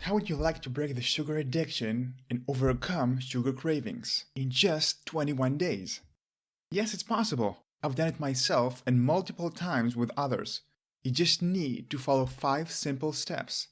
How would you like to break the sugar addiction and overcome sugar cravings in just 21 days? Yes, it's possible. I've done it myself and multiple times with others. You just need to follow 5 simple steps.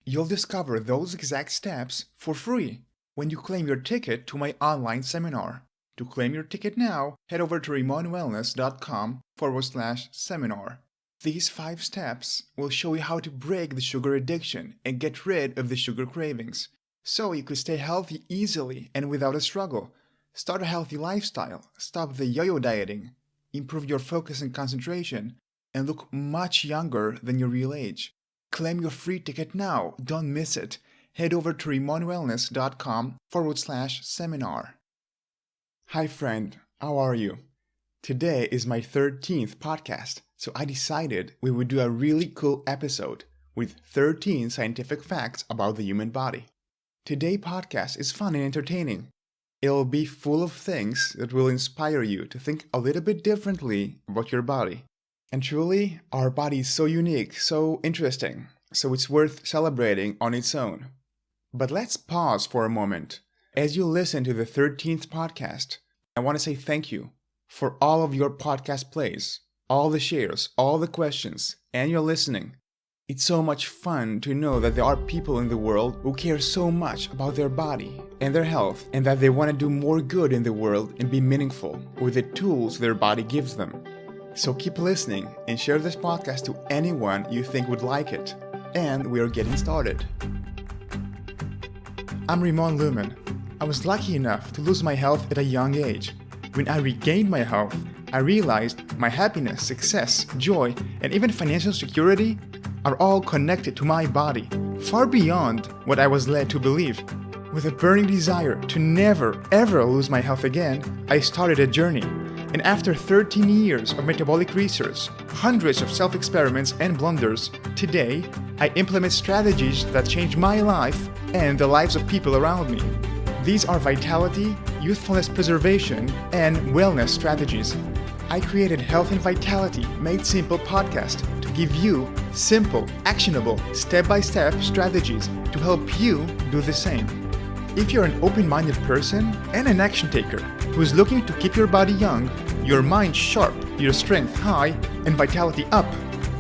You'll discover those exact steps for free when you claim your ticket to my online seminar. To claim your ticket now, head over to rimonwellness.com/seminar. These 5 steps will show you how to break the sugar addiction and get rid of the sugar cravings, so you could stay healthy easily and without a struggle. Start a healthy lifestyle, stop the yo-yo dieting, improve your focus and concentration, and look much younger than your real age. Claim your free ticket now, don't miss it. Head over to rimonwellness.com/seminar. Hi friend, how are you? Today is my 13th podcast, so I decided we would do a really cool episode with 13 scientific facts about the human body. Today's podcast is fun and entertaining. It'll be full of things that will inspire you to think a little bit differently about your body. And truly, our body is so unique, so interesting, so it's worth celebrating on its own. But let's pause for a moment. As you listen to the 13th podcast, I want to say thank you for all of your podcast plays, all the shares, all the questions, and your listening. It's so much fun to know that there are people in the world who care so much about their body and their health, and that they want to do more good in the world and be meaningful with the tools their body gives them. So keep listening and share this podcast to anyone you think would like it. And we are getting started. I'm Rimon. I was lucky enough to lose my health at a young age. When I regained my health, I realized my happiness, success, joy, and even financial security are all connected to my body, far beyond what I was led to believe. With a burning desire to never ever lose my health again, I started a journey. And after 13 years of metabolic research, hundreds of self-experiments and blunders, today I implement strategies that change my life and the lives of people around me. These are vitality, youthfulness preservation, and wellness strategies. I created Health and Vitality Made Simple podcast to give you simple, actionable, step-by-step strategies to help you do the same. If you're an open-minded person and an action taker who is looking to keep your body young, your mind sharp, your strength high, and vitality up,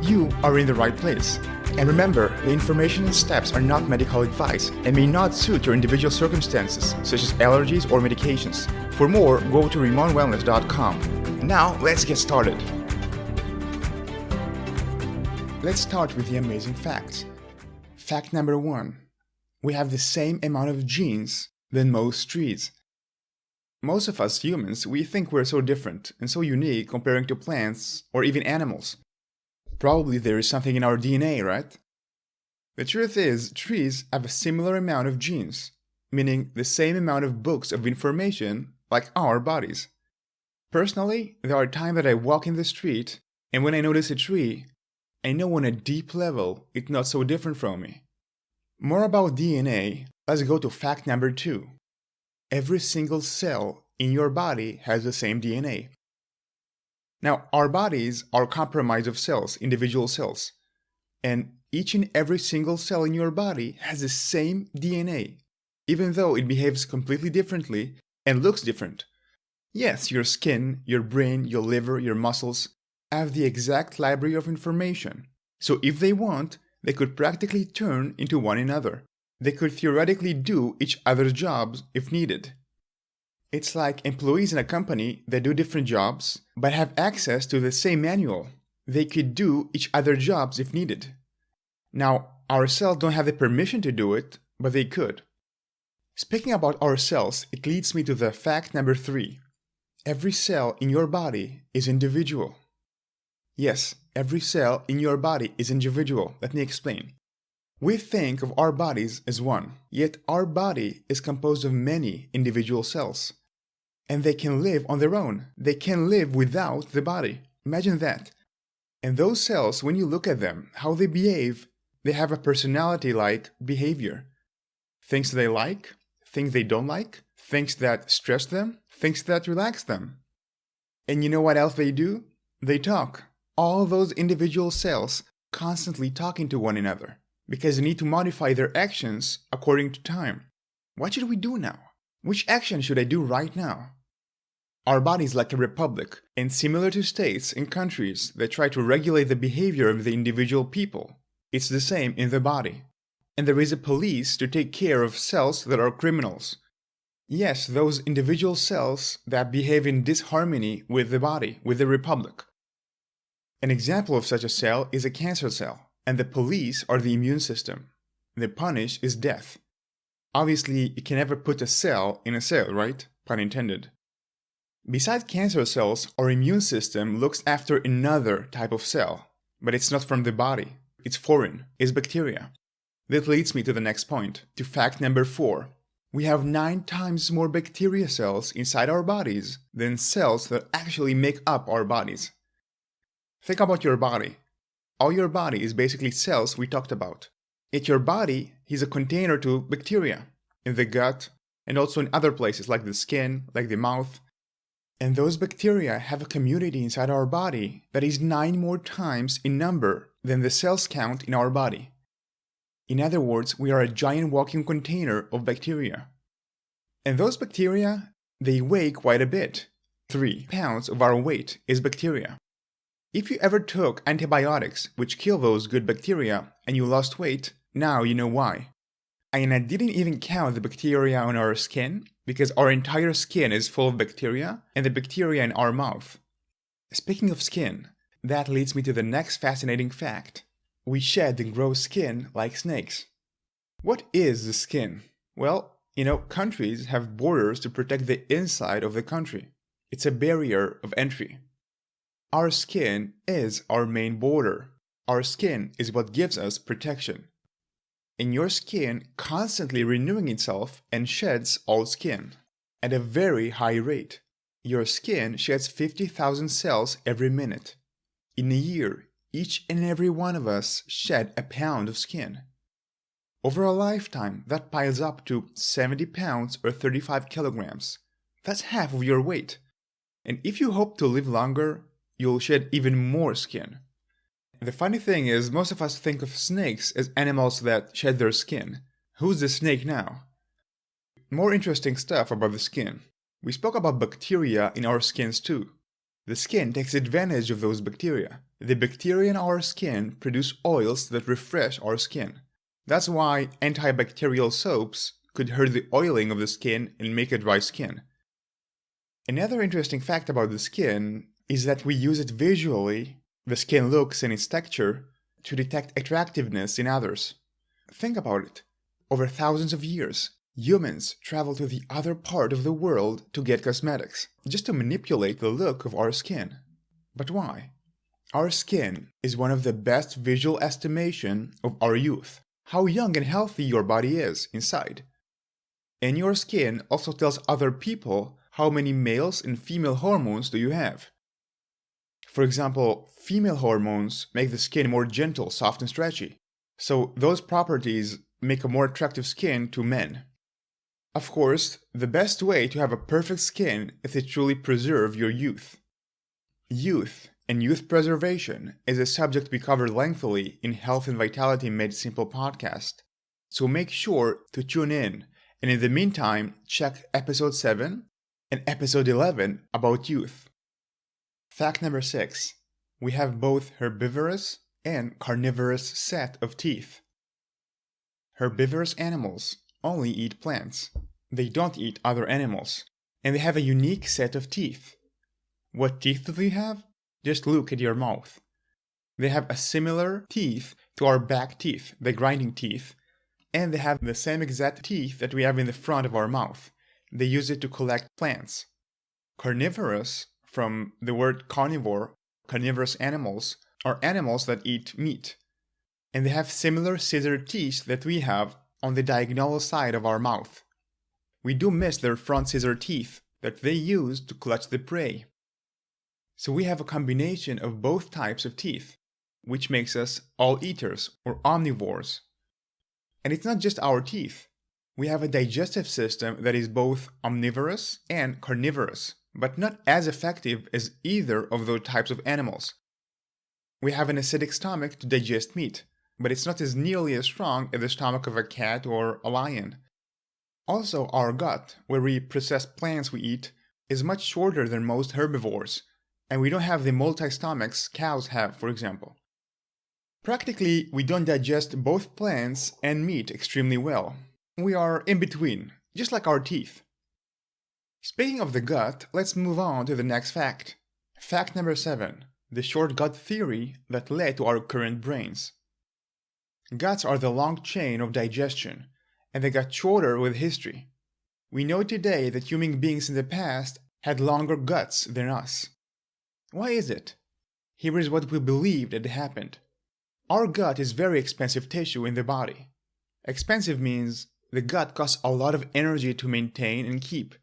you are in the right place. And remember, the information and steps are not medical advice and may not suit your individual circumstances, such as allergies or medications. For more, go to rimonwellness.com. Now, let's get started. Let's start with the amazing facts. Fact number 1. We have the same amount of genes than most trees. Most of us humans, we think we're so different and so unique comparing to plants or even animals. Probably there is something in our DNA, right? The truth is, trees have a similar amount of genes, meaning the same amount of books of information like our bodies. Personally, there are times that I walk in the street, and when I notice a tree, I know on a deep level it's not so different from me. More about DNA, let's go to fact number 2. Every single cell in your body has the same DNA. Now, our bodies are comprised of cells, individual cells, and each and every single cell in your body has the same DNA, even though it behaves completely differently and looks different. Yes, your skin, your brain, your liver, your muscles have the exact library of information, so if they want, they could practically turn into one another. They could theoretically do each other's jobs if needed. It's like employees in a company that do different jobs, but have access to the same manual. They could do each other's jobs if needed. Now, our cells don't have the permission to do it, but they could. Speaking about our cells, it leads me to the fact number 3. Every cell in your body is individual. Yes, every cell in your body is individual. Let me explain. We think of our bodies as one, yet our body is composed of many individual cells. And they can live on their own. They can live without the body. Imagine that. And those cells, when you look at them, how they behave, they have a personality-like behavior. Things they like, things they don't like, things that stress them, things that relax them. And you know what else they do? They talk. All those individual cells constantly talking to one another. because they need to modify their actions according to time. What should we do now? Which action should I do right now? Our body is like a republic, and similar to states and countries that try to regulate the behavior of the individual people, it's the same in the body. And there is a police to take care of cells that are criminals. Yes, those individual cells that behave in disharmony with the body, with the republic. An example of such a cell is a cancer cell, and the police are the immune system. The punish is death. Obviously, you can never put a cell in a cell, right? Pun intended. Besides cancer cells, our immune system looks after another type of cell, but it's not from the body. It's foreign. It's bacteria. That leads me to the next point, to fact number 4. We have 9 times more bacteria cells inside our bodies than cells that actually make up our bodies. Think about your body. All your body is basically cells we talked about. Yet your body is a container to bacteria, in the gut, and also in other places like the skin, like the mouth. And those bacteria have a community inside our body that is 9 more times in number than the cells count in our body. In other words, we are a giant walking container of bacteria. And those bacteria, they weigh quite a bit. 3 pounds of our weight is bacteria. If you ever took antibiotics, which kill those good bacteria, and you lost weight, now you know why. And I didn't even count the bacteria on our skin, because our entire skin is full of bacteria, and the bacteria in our mouth. Speaking of skin, that leads me to the next fascinating fact. We shed and grow skin like snakes. What is the skin? Well, countries have borders to protect the inside of the country. It's a barrier of entry. Our skin is our main border. Our skin is what gives us protection. And your skin constantly renewing itself and sheds old skin at a very high rate. Your skin sheds 50,000 cells every minute. In a year, each and every one of us shed a pound of skin. Over a lifetime, that piles up to 70 pounds or 35 kilograms. That's half of your weight. And if you hope to live longer, you'll shed even more skin. The funny thing is, most of us think of snakes as animals that shed their skin. Who's the snake now? More interesting stuff about the skin. We spoke about bacteria in our skins too. The skin takes advantage of those bacteria. The bacteria in our skin produce oils that refresh our skin. That's why antibacterial soaps could hurt the oiling of the skin and make a dry skin. Another interesting fact about the skin is that we use it visually, the skin looks and its texture, to detect attractiveness in others. Think about it. Over thousands of years, humans travel to the other part of the world to get cosmetics, just to manipulate the look of our skin. But why? Our skin is one of the best visual estimation of our youth, how young and healthy your body is inside. And your skin also tells other people how many males and female hormones do you have. For example, female hormones make the skin more gentle, soft and stretchy. So those properties make a more attractive skin to men. Of course, the best way to have a perfect skin is to truly preserve your youth. Youth and youth preservation is a subject we cover lengthily in Health and Vitality Made Simple podcast. So make sure to tune in, and in the meantime, check episode 7 and episode 11 about youth. Fact number 6. We have both herbivorous and carnivorous set of teeth. Herbivorous animals only eat plants. They don't eat other animals. And they have a unique set of teeth. What teeth do they have? Just look at your mouth. They have a similar teeth to our back teeth, the grinding teeth, and they have the same exact teeth that we have in the front of our mouth. They use it to collect plants. Carnivorous, from the word carnivore, carnivorous animals, are animals that eat meat. And they have similar scissor teeth that we have on the diagonal side of our mouth. We do miss their front scissor teeth that they use to clutch the prey. So we have a combination of both types of teeth, which makes us all eaters or omnivores. And it's not just our teeth. We have a digestive system that is both omnivorous and carnivorous, but not as effective as either of those types of animals. We have an acidic stomach to digest meat, but it's not as nearly as strong as the stomach of a cat or a lion. Also, our gut, where we process plants we eat, is much shorter than most herbivores, and we don't have the multi-stomachs cows have, for example. Practically, we don't digest both plants and meat extremely well. We are in between, just like our teeth. Speaking of the gut, let's move on to the next fact. Fact number 7. The short gut theory that led to our current brains. Guts are the long chain of digestion, and they got shorter with history. We know today that human beings in the past had longer guts than us. Why is it? Here is what we believe that happened. Our gut is very expensive tissue in the body. Expensive means the gut costs a lot of energy to maintain and keep.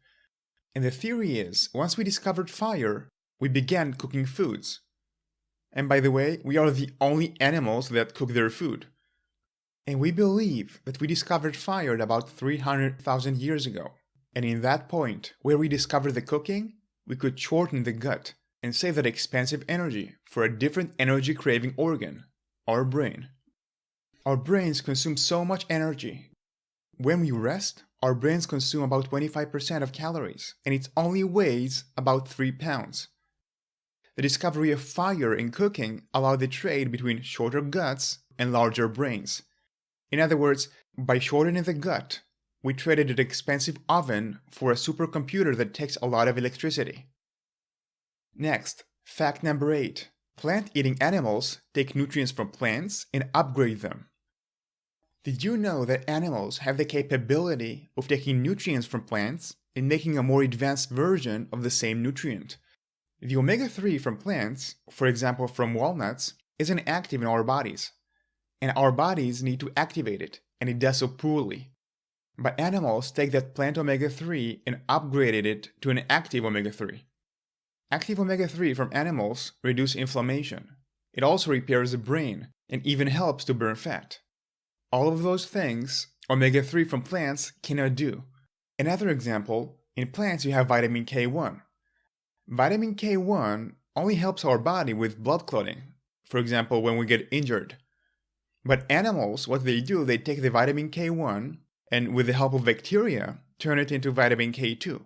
And the theory is, once we discovered fire, we began cooking foods. And by the way, we are the only animals that cook their food. And we believe that we discovered fire about 300,000 years ago. And in that point, where we discovered the cooking, we could shorten the gut and save that expensive energy for a different energy-craving organ, our brain. Our brains consume so much energy. When we rest, our brains consume about 25% of calories, and it only weighs about 3 pounds. The discovery of fire in cooking allowed the trade between shorter guts and larger brains. In other words, by shortening the gut, we traded an expensive oven for a supercomputer that takes a lot of electricity. Next, fact number 8. Plant-eating animals take nutrients from plants and upgrade them. Did you know that animals have the capability of taking nutrients from plants and making a more advanced version of the same nutrient? The omega-3 from plants, for example from walnuts, isn't active in our bodies. And our bodies need to activate it, and it does so poorly. But animals take that plant omega-3 and upgraded it to an active omega-3. Active omega-3 from animals reduce inflammation. It also repairs the brain and even helps to burn fat. All of those things omega-3 from plants cannot do. Another example, in plants you have vitamin K1. Vitamin K1 only helps our body with blood clotting, for example when we get injured. But animals, what they do, they take the vitamin K1 and with the help of bacteria, turn it into vitamin K2.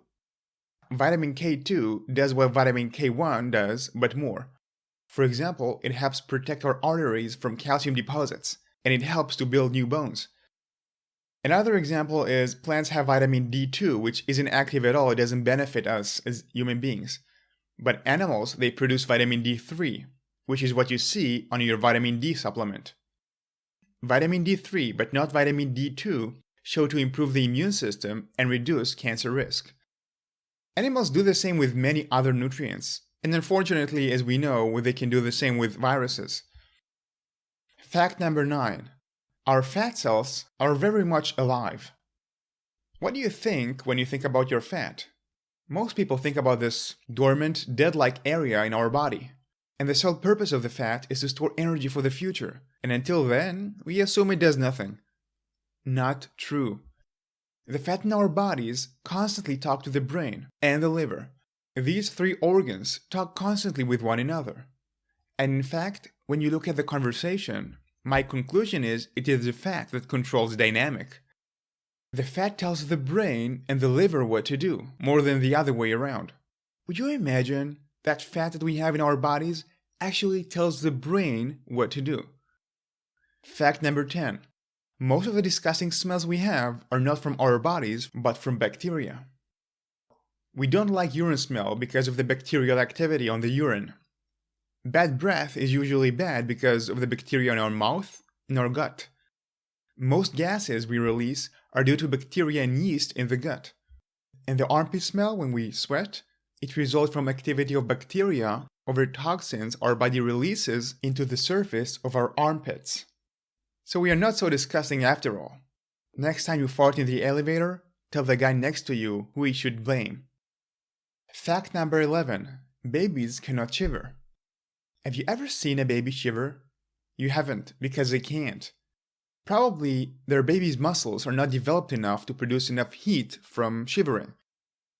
Vitamin K2 does what vitamin K1 does, but more. For example, it helps protect our arteries from calcium deposits, and it helps to build new bones. Another example is plants have vitamin D2, which isn't active at all, it doesn't benefit us as human beings. But animals, they produce vitamin D3, which is what you see on your vitamin D supplement. Vitamin D3, but not vitamin D2, show to improve the immune system and reduce cancer risk. Animals do the same with many other nutrients, and unfortunately, as we know, they can do the same with viruses. Fact number 9. Our fat cells are very much alive. What do you think when you think about your fat? Most people think about this dormant, dead-like area in our body. And the sole purpose of the fat is to store energy for the future. And until then, we assume it does nothing. Not true. The fat in our bodies constantly talk to the brain and the liver. These 3 organs talk constantly with one another. And in fact, when you look at the conversation, my conclusion is it is the fat that controls the dynamic. The fat tells the brain and the liver what to do, more than the other way around. Would you imagine that fat that we have in our bodies actually tells the brain what to do? Fact number 10. Most of the disgusting smells we have are not from our bodies, but from bacteria. We don't like urine smell because of the bacterial activity on the urine. Bad breath is usually bad because of the bacteria in our mouth and our gut. Most gases we release are due to bacteria and yeast in the gut. And the armpit smell when we sweat, it results from activity of bacteria over toxins our body releases into the surface of our armpits. So we are not so disgusting after all. Next time you fart in the elevator, tell the guy next to you who he should blame. Fact number 11. Babies cannot shiver. Have you ever seen a baby shiver? You haven't, because they can't. Probably their baby's muscles are not developed enough to produce enough heat from shivering.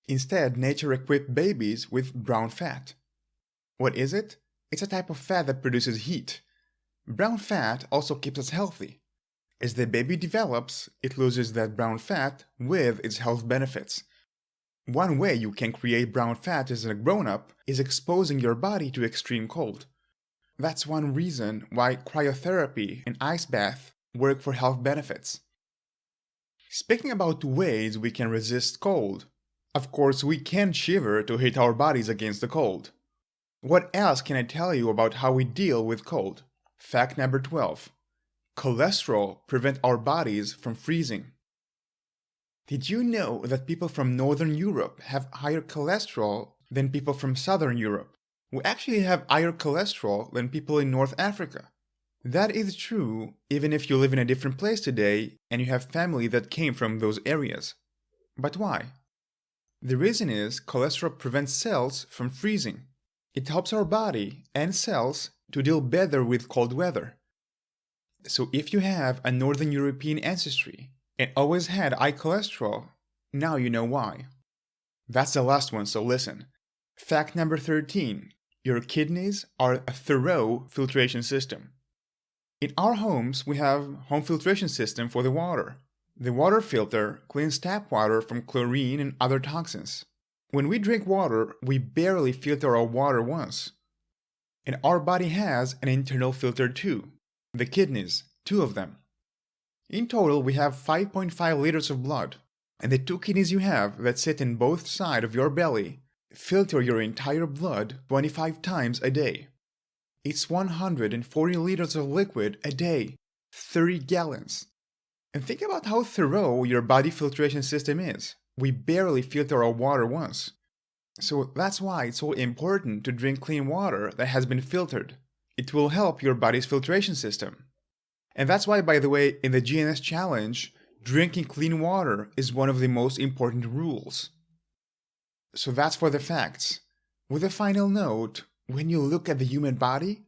Instead, nature equipped babies with brown fat. What is it? It's a type of fat that produces heat. Brown fat also keeps us healthy. As the baby develops, it loses that brown fat with its health benefits. One way you can create brown fat as a grown-up is exposing your body to extreme cold. That's one reason why cryotherapy and ice bath work for health benefits. Speaking about ways we can resist cold, of course we can shiver to hit our bodies against the cold. What else can I tell you about how we deal with cold? Fact number 12. Cholesterol prevents our bodies from freezing. Did you know that people from Northern Europe have higher cholesterol than people from Southern Europe? We actually have higher cholesterol than people in North Africa. That is true even if you live in a different place today and you have family that came from those areas. But why? The reason is cholesterol prevents cells from freezing. It helps our body and cells to deal better with cold weather. So if you have a Northern European ancestry and always had high cholesterol, now you know why. That's the last one, so listen. Fact number 13. Your kidneys are a thorough filtration system. In our homes, we have home filtration system for the water. The water filter cleans tap water from chlorine and other toxins. When we drink water, we barely filter our water once. And our body has an internal filter too, the kidneys, 2 of them. In total, we have 5.5 liters of blood, and the 2 kidneys you have that sit in both sides of your belly filter your entire blood 25 times a day. It's 140 liters of liquid a day, 30 gallons. And think about how thorough your body filtration system is. We barely filter our water once. So that's why it's so important to drink clean water that has been filtered. It will help your body's filtration system. And that's why, by the way, in the GNS challenge, drinking clean water is one of the most important rules. So that's for the facts. With a final note, when you look at the human body,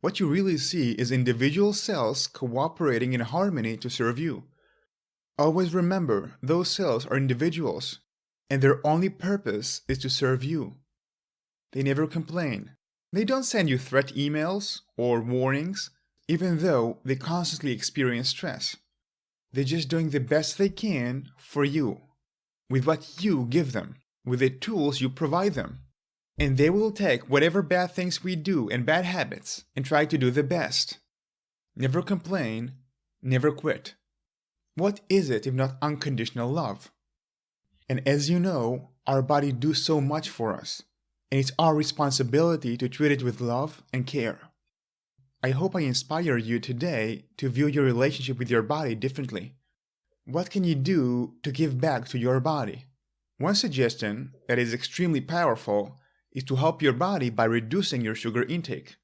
what you really see is individual cells cooperating in harmony to serve you. Always remember, those cells are individuals, and their only purpose is to serve you. They never complain. They don't send you threat emails or warnings, even though they constantly experience stress. They're just doing the best they can for you, with what you give them, with the tools you provide them. And they will take whatever bad things we do and bad habits and try to do the best. Never complain, never quit. What is it if not unconditional love? And as you know, our body does so much for us, and it's our responsibility to treat it with love and care. I hope I inspire you today to view your relationship with your body differently. What can you do to give back to your body? One suggestion that is extremely powerful is to help your body by reducing your sugar intake.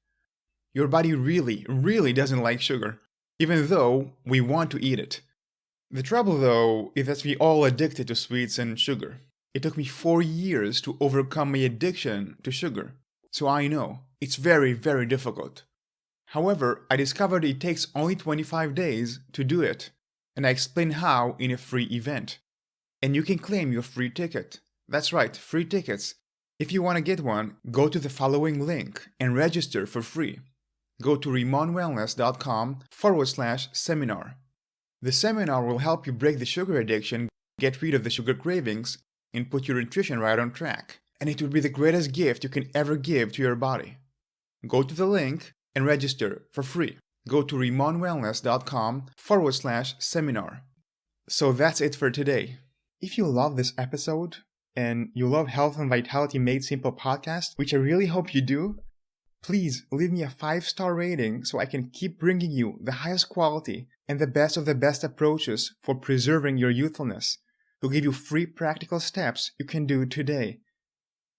Your body really doesn't like sugar, even though we want to eat it. The trouble, though, is that we all addicted to sweets and sugar. It took me 4 years to overcome my addiction to sugar, so I know it's very difficult. However, I discovered it takes only 25 days to do it, and I explain how in a free event. And you can claim your free ticket. That's right, free tickets. If you want to get one, go to the following link and register for free. Go to rimonwellness.com/seminar. The seminar will help you break the sugar addiction, get rid of the sugar cravings, and put your nutrition right on track. And it will be the greatest gift you can ever give to your body. Go to the link and register for free. Go to rimonwellness.com/seminar. So that's it for today. If you love this episode, and you love Health and Vitality Made Simple podcast, which I really hope you do, please leave me a 5-star rating so I can keep bringing you the highest quality and the best of the best approaches for preserving your youthfulness, to give you free practical steps you can do today.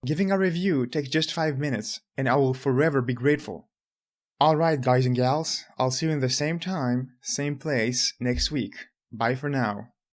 Giving a review takes just 5 minutes, and I will forever be grateful. Alright guys and gals, I'll see you in the same time, same place next week. Bye for now.